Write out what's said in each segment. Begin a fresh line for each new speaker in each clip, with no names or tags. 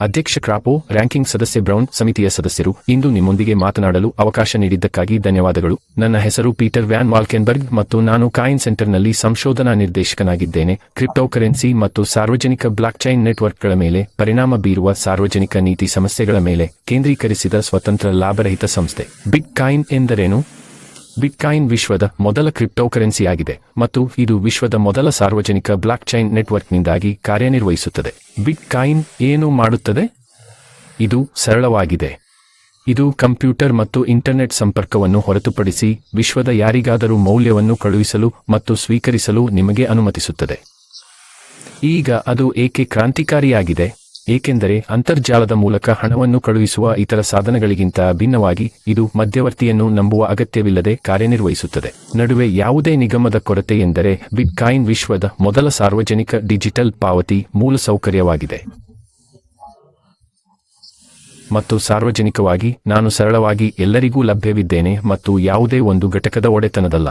ಅಧ್ಯಕ್ಷ ಕ್ರಾಪೋ, ರ್ಯಾಂಕಿಂಗ್ ಸದಸ್ಯ ಬ್ರೌನ್, ಸಮಿತಿಯ ಸದಸ್ಯರು, ಇಂದು ನಿಮ್ಮೊಂದಿಗೆ ಮಾತನಾಡಲು ಅವಕಾಶ ನೀಡಿದ್ದಕ್ಕಾಗಿ ಧನ್ಯವಾದಗಳು. ನನ್ನ ಹೆಸರು ಪೀಟರ್ ವ್ಯಾನ್ ವಾಲ್ಕೆನ್ಬರ್ಗ್ ಮತ್ತು ನಾನು ಕಾಯಿನ್ ಸೆಂಟರ್ನಲ್ಲಿ ಸಂಶೋಧನಾ ನಿರ್ದೇಶಕನಾಗಿದ್ದೇನೆ. ಕ್ರಿಪ್ಟೋಕರೆನ್ಸಿ ಮತ್ತು ಸಾರ್ವಜನಿಕ ಬ್ಲಾಕ್ಚೈನ್ ನೆಟ್ವರ್ಕ್ಗಳ ಮೇಲೆ ಪರಿಣಾಮ ಬೀರುವ ಸಾರ್ವಜನಿಕ ನೀತಿ ಸಮಸ್ಯೆಗಳ ಮೇಲೆ ಕೇಂದ್ರೀಕರಿಸಿದ ಸ್ವತಂತ್ರ ಲಾಭರಹಿತ ಸಂಸ್ಥೆ. ಬಿಟ್ಕಾಯಿನ್ ಎಂದರೇನು? ಬಿಟ್ಕಾಯಿನ್ ವಿಶ್ವದ ಮೊದಲ ಕ್ರಿಪ್ಟೋಕರೆನ್ಸಿಯಾಗಿದೆ ಮತ್ತು ಇದು ವಿಶ್ವದ ಮೊದಲ ಸಾರ್ವಜನಿಕ ಬ್ಲಾಕ್ಚೈನ್ ನೆಟ್ವರ್ಕ್ನಿಂದಾಗಿ ಕಾರ್ಯನಿರ್ವಹಿಸುತ್ತದೆ. ಬಿಟ್ಕಾಯಿನ್ ಏನು ಮಾಡುತ್ತದೆ? ಇದು ಸರಳವಾಗಿದೆ. ಇದು ಕಂಪ್ಯೂಟರ್ ಮತ್ತು ಇಂಟರ್ನೆಟ್ ಸಂಪರ್ಕವನ್ನು ಹೊರತುಪಡಿಸಿ ವಿಶ್ವದ ಯಾರಿಗಾದರೂ ಮೌಲ್ಯವನ್ನು ಕಳುಹಿಸಲು ಮತ್ತು ಸ್ವೀಕರಿಸಲು ನಿಮಗೆ ಅನುಮತಿಸುತ್ತದೆ. ಈಗ ಅದು ಏಕೆ ಕ್ರಾಂತಿಕಾರಿಯಾಗಿದೆ? ಏಕೆಂದರೆ ಅಂತರ್ಜಾಲದ ಮೂಲಕ ಹಣವನ್ನು ಕಳುಹಿಸುವ ಇತರ ಸಾಧನಗಳಿಗಿಂತ ಭಿನ್ನವಾಗಿ ಇದು ಮಧ್ಯವರ್ತಿಯನ್ನು ನಂಬುವ ಅಗತ್ಯವಿಲ್ಲದೆ ಕಾರ್ಯನಿರ್ವಹಿಸುತ್ತದೆ. ನಡುವೆ ಯಾವುದೇ ನಿಗಮದ ಕೊರತೆ ಎಂದರೆ ಬಿಟ್ಕಾಯಿನ್ ವಿಶ್ವದ ಮೊದಲ ಸಾರ್ವಜನಿಕ ಡಿಜಿಟಲ್ ಪಾವತಿ ಮೂಲಸೌಕರ್ಯವಾಗಿದೆ. ಮತ್ತು ಸಾರ್ವಜನಿಕವಾಗಿ ನಾನು ಸರಳವಾಗಿ ಎಲ್ಲರಿಗೂ ಲಭ್ಯವಿದ್ದೇನೆ ಮತ್ತು ಯಾವುದೇ ಒಂದು ಘಟಕದ ಒಡೆತನದಲ್ಲ.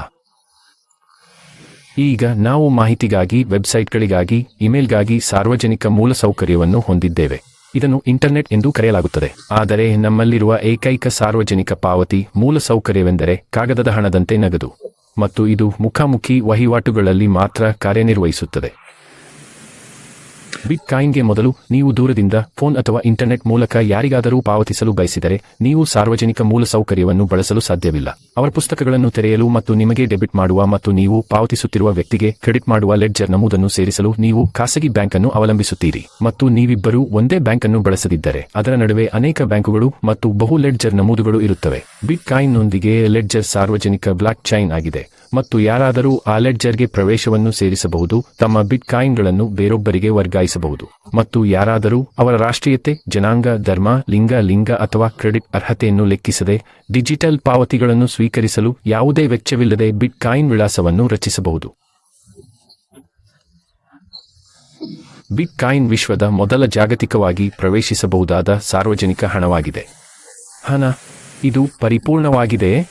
ಈಗ ನಾವು ಮಾಹಿತಿಗಾಗಿ, ವೆಬ್ಸೈಟ್ಗಳಿಗಾಗಿ, ಇಮೇಲ್ಗಾಗಿ ಸಾರ್ವಜನಿಕ ಮೂಲಸೌಕರ್ಯವನ್ನು ಹೊಂದಿದ್ದೇವೆ. ಇದನ್ನು ಇಂಟರ್ನೆಟ್ ಎಂದು ಕರೆಯಲಾಗುತ್ತದೆ. ಆದರೆ ನಮ್ಮಲ್ಲಿರುವ ಏಕೈಕ ಸಾರ್ವಜನಿಕ ಪಾವತಿ ಮೂಲಸೌಕರ್ಯವೆಂದರೆ ಕಾಗದದ ಹಣದಂತೆ ನಗದು, ಮತ್ತು ಇದು ಮುಖಾಮುಖಿ ವಹಿವಾಟುಗಳಲ್ಲಿ ಮಾತ್ರ ಕಾರ್ಯನಿರ್ವಹಿಸುತ್ತದೆ. ಬಿಟ್ಕಾಯಿನ್ಗೆ ಮೊದಲು ನೀವು ದೂರದಿಂದ ಫೋನ್ ಅಥವಾ ಇಂಟರ್ನೆಟ್ ಮೂಲಕ ಯಾರಿಗಾದರೂ ಪಾವತಿಸಲು ಬಯಸಿದರೆ ನೀವು ಸಾರ್ವಜನಿಕ ಮೂಲಸೌಕರ್ಯವನ್ನು ಬಳಸಲು ಸಾಧ್ಯವಿಲ್ಲ. ಅವರ ಪುಸ್ತಕಗಳನ್ನು ತೆರೆಯಲು ಮತ್ತು ನಿಮಗೆ ಡೆಬಿಟ್ ಮಾಡುವ ಮತ್ತು ನೀವು ಪಾವತಿಸುತ್ತಿರುವ ವ್ಯಕ್ತಿಗೆ ಕ್ರೆಡಿಟ್ ಮಾಡುವ ಲೆಡ್ಜರ್ ನಮೂದನ್ನು ಸೇರಿಸಲು ನೀವು ಖಾಸಗಿ ಬ್ಯಾಂಕ್ ಅನ್ನು ಅವಲಂಬಿಸುತ್ತೀರಿ. ಮತ್ತು ನೀವಿಬ್ಬರೂ ಒಂದೇ ಬ್ಯಾಂಕ್ ಅನ್ನು ಬಳಸದಿದ್ದರೆ ಅದರ ನಡುವೆ ಅನೇಕ ಬ್ಯಾಂಕುಗಳು ಮತ್ತು ಬಹು ಲೆಡ್ಜರ್ ನಮೂದುಗಳು ಇರುತ್ತವೆ. ಬಿಟ್ಕಾಯಿನ್ನೊಂದಿಗೆ ಲೆಡ್ಜರ್ ಸಾರ್ವಜನಿಕ ಬ್ಲಾಕ್ಚೈನ್ ಆಗಿದೆ ಮತ್ತು ಯಾರಾದರೂ ಆ ಲೆಡ್ಜರ್ಗೆ ಪ್ರವೇಶವನ್ನು ಸೇರಿಸಬಹುದು, ತಮ್ಮ ಬಿಟ್ಕಾಯಿನ್ಗಳನ್ನು ಬೇರೊಬ್ಬರಿಗೆ ವರ್ಗಾಯಿಸಬಹುದು, ಮತ್ತು ಯಾರಾದರೂ ಅವರ ರಾಷ್ಟ್ರೀಯತೆ, ಜನಾಂಗ, ಧರ್ಮ, ಲಿಂಗ ಅಥವಾ ಕ್ರೆಡಿಟ್ ಅರ್ಹತೆಯನ್ನು ಲೆಕ್ಕಿಸದೆ ಡಿಜಿಟಲ್ ಪಾವತಿಗಳನ್ನು ಸ್ವೀಕರಿಸಲು ಯಾವುದೇ ವೆಚ್ಚವಿಲ್ಲದೆ ಬಿಟ್ಕಾಯಿನ್ ವಿಳಾಸವನ್ನು ರಚಿಸಬಹುದು. ಬಿಟ್ಕಾಯಿನ್ ವಿಶ್ವದ ಮೊದಲ ಜಾಗತಿಕವಾಗಿ ಪ್ರವೇಶಿಸಬಹುದಾದ ಸಾರ್ವಜನಿಕ ಹಣವಾಗಿದೆ. ಹಣ ಇದು ಪರಿಪೂರ್ಣವಾಗಿದೆಯೇ?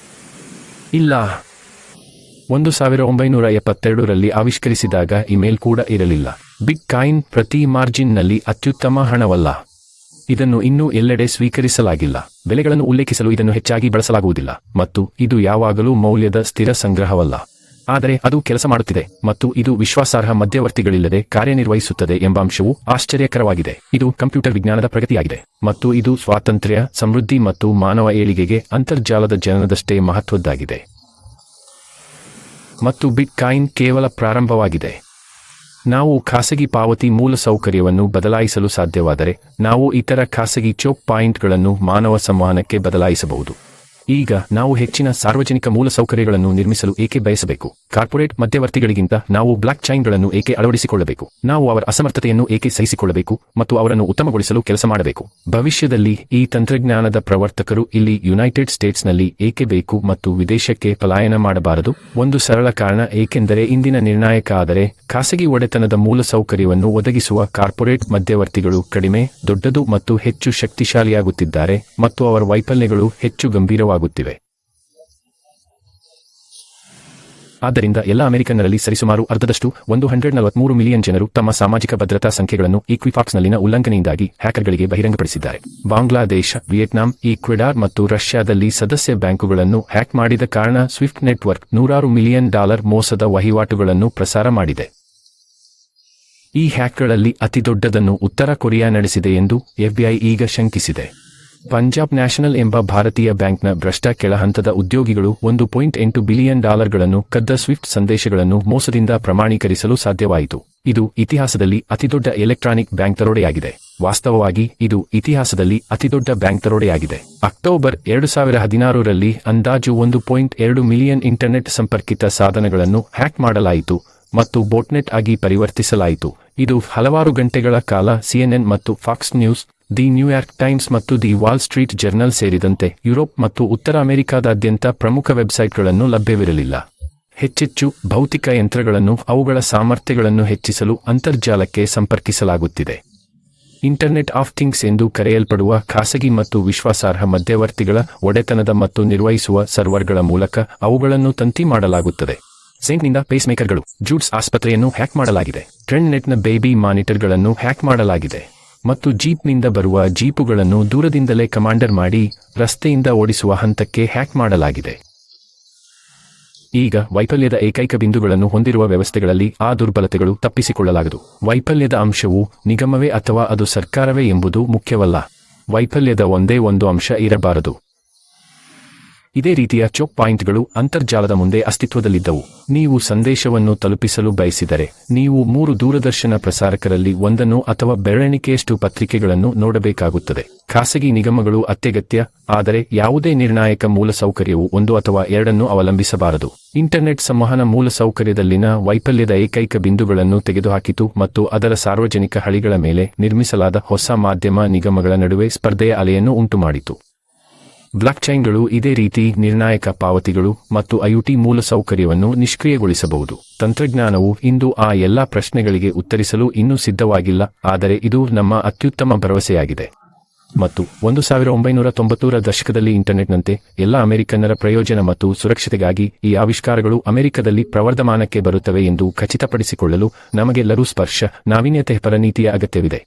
ಇಲ್ಲ. 1972ರಲ್ಲಿ ಆವಿಷ್ಕರಿಸಿದಾಗ ಇಮೇಲ್ ಕೂಡ ಇರಲಿಲ್ಲ. ಬಿಟ್ಕಾಯಿನ್ ಪ್ರತಿ ಮಾರ್ಜಿನ್ನಲ್ಲಿ ಅತ್ಯುತ್ತಮ ಹಣವಲ್ಲ. ಇದನ್ನು ಇನ್ನೂ ಎಲ್ಲೆಡೆ ಸ್ವೀಕರಿಸಲಾಗಿಲ್ಲ. ಬೆಲೆಗಳನ್ನು ಉಲ್ಲೇಖಿಸಲು ಇದನ್ನು ಹೆಚ್ಚಾಗಿ ಬಳಸಲಾಗುವುದಿಲ್ಲ, ಮತ್ತು ಇದು ಯಾವಾಗಲೂ ಮೌಲ್ಯದ ಸ್ಥಿರ ಸಂಗ್ರಹವಲ್ಲ. ಆದರೆ ಅದು ಕೆಲಸ ಮಾಡುತ್ತಿದೆ, ಮತ್ತು ಇದು ವಿಶ್ವಾಸಾರ್ಹ ಮಧ್ಯವರ್ತಿಗಳಿಲ್ಲದೆ ಕಾರ್ಯನಿರ್ವಹಿಸುತ್ತದೆ ಎಂಬ ಅಂಶವು ಆಶ್ಚರ್ಯಕರವಾಗಿದೆ. ಇದು ಕಂಪ್ಯೂಟರ್ ವಿಜ್ಞಾನದ ಪ್ರಗತಿಯಾಗಿದೆ, ಮತ್ತು ಇದು ಸ್ವಾತಂತ್ರ್ಯ, ಸಮೃದ್ಧಿ ಮತ್ತು ಮಾನವ ಏಳಿಗೆಗೆ ಅಂತರ್ಜಾಲದ ಜನನದಷ್ಟೇ ಮಹತ್ವದ್ದಾಗಿದೆ. ಮತ್ತು ಬಿಟ್ಕಾಯಿನ್ ಕೇವಲ ಪ್ರಾರಂಭವಾಗಿದೆ. ನಾವು ಖಾಸಗಿ ಪಾವತಿ ಮೂಲಸೌಕರ್ಯವನ್ನು ಬದಲಾಯಿಸಲು ಸಾಧ್ಯವಾದರೆ ನಾವು ಇತರ ಖಾಸಗಿ ಚೋಕ್ ಪಾಯಿಂಟ್ಗಳನ್ನು ಮಾನವ ಸಂವಹನಕ್ಕೆ ಬದಲಾಯಿಸಬಹುದು. ಈಗ ನಾವು ಹೆಚ್ಚಿನ ಸಾರ್ವಜನಿಕ ಮೂಲಸೌಕರ್ಯಗಳನ್ನು ನಿರ್ಮಿಸಲು ಏಕೆ ಬಯಸಬೇಕು? ಕಾರ್ಪೊರೇಟ್ ಮಧ್ಯವರ್ತಿಗಳಿಗಿಂತ ನಾವು ಬ್ಲಾಕ್ಚೈನ್ಗಳನ್ನು ಏಕೆ ಅಳವಡಿಸಿಕೊಳ್ಳಬೇಕು? ನಾವು ಅವರ ಅಸಮರ್ಥತೆಯನ್ನು ಏಕೆ ಸಹಿಸಿಕೊಳ್ಳಬೇಕು ಮತ್ತು ಅವರನ್ನು ಉತ್ತಮಗೊಳಿಸಲು ಕೆಲಸ ಮಾಡಬೇಕು? ಭವಿಷ್ಯದಲ್ಲಿ ಈ ತಂತ್ರಜ್ಞಾನದ ಪ್ರವರ್ತಕರು ಇಲ್ಲಿ ಯುನೈಟೆಡ್ ಸ್ಟೇಟ್ಸ್ನಲ್ಲಿ ಏಕೆ ಬೇಕು ಮತ್ತು ವಿದೇಶಕ್ಕೆ ಪಲಾಯನ ಮಾಡಬಾರದು? ಒಂದು ಸರಳ ಕಾರಣ, ಏಕೆಂದರೆ ಇಂದಿನ ನಿರ್ಣಾಯಕ ಆದರೆ ಖಾಸಗಿ ಒಡೆತನದ ಮೂಲಸೌಕರ್ಯವನ್ನು ಒದಗಿಸುವ ಕಾರ್ಪೊರೇಟ್ ಮಧ್ಯವರ್ತಿಗಳು ಕಡಿಮೆ, ದೊಡ್ಡದು ಮತ್ತು ಹೆಚ್ಚು ಶಕ್ತಿಶಾಲಿಯಾಗುತ್ತಿದ್ದಾರೆ, ಮತ್ತು ಅವರ ವೈಫಲ್ಯಗಳು ಹೆಚ್ಚು ಗಂಭೀರವಾಗುತ್ತಿವೆ. ಆದ್ದರಿಂದ ಎಲ್ಲ ಅಮೆರಿಕನ್ನರಲ್ಲಿ ಸರಿಸುಮಾರು ಅರ್ಧದಷ್ಟು 143 ಮಿಲಿಯನ್ ಜನರು ತಮ್ಮ ಸಾಮಾಜಿಕ ಭದ್ರತಾ ಸಂಖ್ಯೆಗಳನ್ನು ಈಕ್ವಿಫಾಕ್ಸ್ನಲ್ಲಿನ ಉಲ್ಲಂಘನೆಯಿಂದಾಗಿ ಹ್ಯಾಕರ್ಗಳಿಗೆ ಬಹಿರಂಗಪಡಿಸಿದ್ದಾರೆ. ಬಾಂಗ್ಲಾದೇಶ, ವಿಯೆಟ್ನಾಂ, ಈಕ್ವೆಡಾರ್ ಮತ್ತು ರಷ್ಯಾದಲ್ಲಿ ಸದಸ್ಯ ಬ್ಯಾಂಕುಗಳನ್ನು ಹ್ಯಾಕ್ ಮಾಡಿದ ಕಾರಣ ಸ್ವಿಫ್ಟ್ ನೆಟ್ವರ್ಕ್ $100 ಮಿಲಿಯನ್ ಮೋಸದ ವಹಿವಾಟುಗಳನ್ನು ಪ್ರಸಾರ ಮಾಡಿದೆ. ಈ ಹ್ಯಾಕ್ಗಳಲ್ಲಿ ಅತಿದೊಡ್ಡದನ್ನು ಉತ್ತರ ಕೊರಿಯಾ ನಡೆಸಿದೆ ಎಂದು FBI ಈಗ ಶಂಕಿಸಿದೆ. ಪಂಜಾಬ್ ನ್ಯಾಷನಲ್ ಎಂಬ ಭಾರತೀಯ ಬ್ಯಾಂಕ್ನ ಭ್ರಷ್ಟ ಕೆಳಹಂತದ ಉದ್ಯೋಗಿಗಳು $1.8 ಬಿಲಿಯನ್ ಕದ್ದ ಸ್ವಿಫ್ಟ್ ಸಂದೇಶಗಳನ್ನು ಮೋಸದಿಂದ ಪ್ರಮಾಣೀಕರಿಸಲು ಸಾಧ್ಯವಾಯಿತು. ಇದು ಇತಿಹಾಸದಲ್ಲಿ ಅತಿದೊಡ್ಡ ಎಲೆಕ್ಟ್ರಾನಿಕ್ ಬ್ಯಾಂಕ್ ದರೋಡೆಯಾಗಿದೆ. ವಾಸ್ತವವಾಗಿ ಇದು ಇತಿಹಾಸದಲ್ಲಿ ಅತಿದೊಡ್ಡ ಬ್ಯಾಂಕ್ ದರೋಡೆಯಾಗಿದೆ. ಅಕ್ಟೋಬರ್ 2016ರಲ್ಲಿ ಅಂದಾಜು 1.2 ಮಿಲಿಯನ್ ಇಂಟರ್ನೆಟ್ ಸಂಪರ್ಕಿತ ಸಾಧನಗಳನ್ನು ಹ್ಯಾಕ್ ಮಾಡಲಾಯಿತು ಮತ್ತು ಬೋಟ್ನೆಟ್ ಆಗಿ ಪರಿವರ್ತಿಸಲಾಯಿತು. ಇದು ಹಲವಾರು ಗಂಟೆಗಳ ಕಾಲ CNN ಮತ್ತು fox news, the New York times ಮತ್ತು ದಿ ವಾಲ್ ಸ್ಟ್ರೀಟ್ ಜರ್ನಲ್ ಸೇರಿದಂತೆ ಯುರೋಪ್ ಮತ್ತು ಉತ್ತರ ಅಮೆರಿಕಾದಾದ್ಯಂತ ಪ್ರಮುಖ ವೆಬ್ಸೈಟ್ಗಳನ್ನು ಲಭ್ಯವಿರಲಿಲ್ಲ. ಹೆಚ್ಚೆಚ್ಚು ಭೌತಿಕ ಯಂತ್ರಗಳನ್ನು ಅವುಗಳ ಸಾಮರ್ಥ್ಯಗಳನ್ನು ಹೆಚ್ಚಿಸಲು ಅಂತರ್ಜಾಲಕ್ಕೆ ಸಂಪರ್ಕಿಸಲಾಗುತ್ತಿದೆ. ಇಂಟರ್ನೆಟ್ ಆಫ್ ಥಿಂಗ್ಸ್ ಎಂದು ಕರೆಯಲ್ಪಡುವ ಖಾಸಗಿ ಮತ್ತು ವಿಶ್ವಾಸಾರ್ಹ ಮಧ್ಯವರ್ತಿಗಳ ಒಡೆತನದ ಮತ್ತು ನಿರ್ವಹಿಸುವ ಸರ್ವರ್ಗಳ ಮೂಲಕ ಅವುಗಳನ್ನು ತಂತಿ ಮಾಡಲಾಗುತ್ತದೆ. ಸೆಂಟ್ನಿಂದ ಪೇಸ್ಮೇಕರ್ಗಳು, ಜೂಡ್ಸ್ ಆಸ್ಪತ್ರೆಯನ್ನು ಹ್ಯಾಕ್ ಮಾಡಲಾಗಿದೆ. ಟ್ರೆಂಡ್ನೆಟ್ನ ಬೇಬಿ ಮಾನಿಟರ್ಗಳನ್ನು ಹ್ಯಾಕ್ ಮಾಡಲಾಗಿದೆ. ಮತ್ತು ಜೀಪ್ನಿಂದ ಬರುವ ಜೀಪುಗಳನ್ನು ದೂರದಿಂದಲೇ ಕಮಾಂಡರ್ ಮಾಡಿ ರಸ್ತೆಯಿಂದ ಓಡಿಸುವ ಹಂತಕ್ಕೆ ಹ್ಯಾಕ್ ಮಾಡಲಾಗಿದೆ. ಈಗ ವೈಫಲ್ಯದ ಏಕೈಕ ಬಿಂದುಗಳನ್ನು ಹೊಂದಿರುವ ವ್ಯವಸ್ಥೆಗಳಲ್ಲಿ ಆ ದುರ್ಬಲತೆಗಳು ತಪ್ಪಿಸಿಕೊಳ್ಳಲಾಗದು. ವೈಫಲ್ಯದ ಅಂಶವು ನಿಗಮವೇ ಅಥವಾ ಅದು ಸರ್ಕಾರವೇ ಎಂಬುದು ಮುಖ್ಯವಲ್ಲ. ವೈಫಲ್ಯದ ಒಂದೇ ಒಂದು ಅಂಶ ಇರಬಾರದು. ಇದೇ ರೀತಿಯ ಚೋಕ್ ಪಾಯಿಂಟ್ಗಳು ಅಂತರ್ಜಾಲದ ಮುಂದೆ ಅಸ್ತಿತ್ವದಲ್ಲಿದ್ದವು. ನೀವು ಸಂದೇಶವನ್ನು ತಲುಪಿಸಲು ಬಯಸಿದರೆ ನೀವು 3 ದೂರದರ್ಶನ ಪ್ರಸಾರಕರಲ್ಲಿ ಒಂದನ್ನು ಅಥವಾ ಬೆರಳೆಣಿಕೆಯಷ್ಟು ಪತ್ರಿಕೆಗಳನ್ನು ನೋಡಬೇಕಾಗುತ್ತದೆ. ಖಾಸಗಿ ನಿಗಮಗಳು ಅತ್ಯಗತ್ಯ, ಆದರೆ ಯಾವುದೇ ನಿರ್ಣಾಯಕ ಮೂಲಸೌಕರ್ಯವು 1 ಅಥವಾ 2 ಅವಲಂಬಿಸಬಾರದು. ಇಂಟರ್ನೆಟ್ ಸಂವಹನ ಮೂಲಸೌಕರ್ಯದಲ್ಲಿನ ವೈಫಲ್ಯದ ಏಕೈಕ ಬಿಂದುಗಳನ್ನು ತೆಗೆದುಹಾಕಿತು ಮತ್ತು ಅದರ ಸಾರ್ವಜನಿಕ ಹಳಿಗಳ ಮೇಲೆ ನಿರ್ಮಿಸಲಾದ ಹೊಸ ಮಾಧ್ಯಮ ನಿಗಮಗಳ ನಡುವೆ ಸ್ಪರ್ಧೆಯ ಅಲೆಯನ್ನು ಉಂಟುಮಾಡಿತು. ಬ್ಲಾಕ್ಚೈನ್ಗಳು ಇದೇ ರೀತಿ ನಿರ್ಣಾಯಕ ಪಾವತಿಗಳು ಮತ್ತು ಐಒಟಿ ಮೂಲಸೌಕರ್ಯವನ್ನು ನಿಷ್ಕ್ರಿಯಗೊಳಿಸಬಹುದು. ತಂತ್ರಜ್ಞಾನವು ಇಂದು ಆ ಎಲ್ಲಾ ಪ್ರಶ್ನೆಗಳಿಗೆ ಉತ್ತರಿಸಲು ಇನ್ನೂ ಸಿದ್ಧವಾಗಿಲ್ಲ, ಆದರೆ ಇದು ನಮ್ಮ ಅತ್ಯುತ್ತಮ ಭರವಸೆಯಾಗಿದೆ. ಮತ್ತು 1990ರ ದಶಕದಲ್ಲಿ ಇಂಟರ್ನೆಟ್ನಂತೆ ಎಲ್ಲ ಅಮೆರಿಕನ್ನರ ಪ್ರಯೋಜನ ಮತ್ತು ಸುರಕ್ಷತೆಗಾಗಿ ಈ ಆವಿಷ್ಕಾರಗಳು ಅಮೆರಿಕದಲ್ಲಿ ಪ್ರವರ್ಧಮಾನಕ್ಕೆ ಬರುತ್ತವೆ ಎಂದು ಖಚಿತಪಡಿಸಿಕೊಳ್ಳಲು ನಮಗೆಲ್ಲರೂ ಸ್ಪರ್ಶ ನಾವೀನ್ಯತೆ ಪರ ನೀತಿಯ ಅಗತ್ಯವಿದೆ.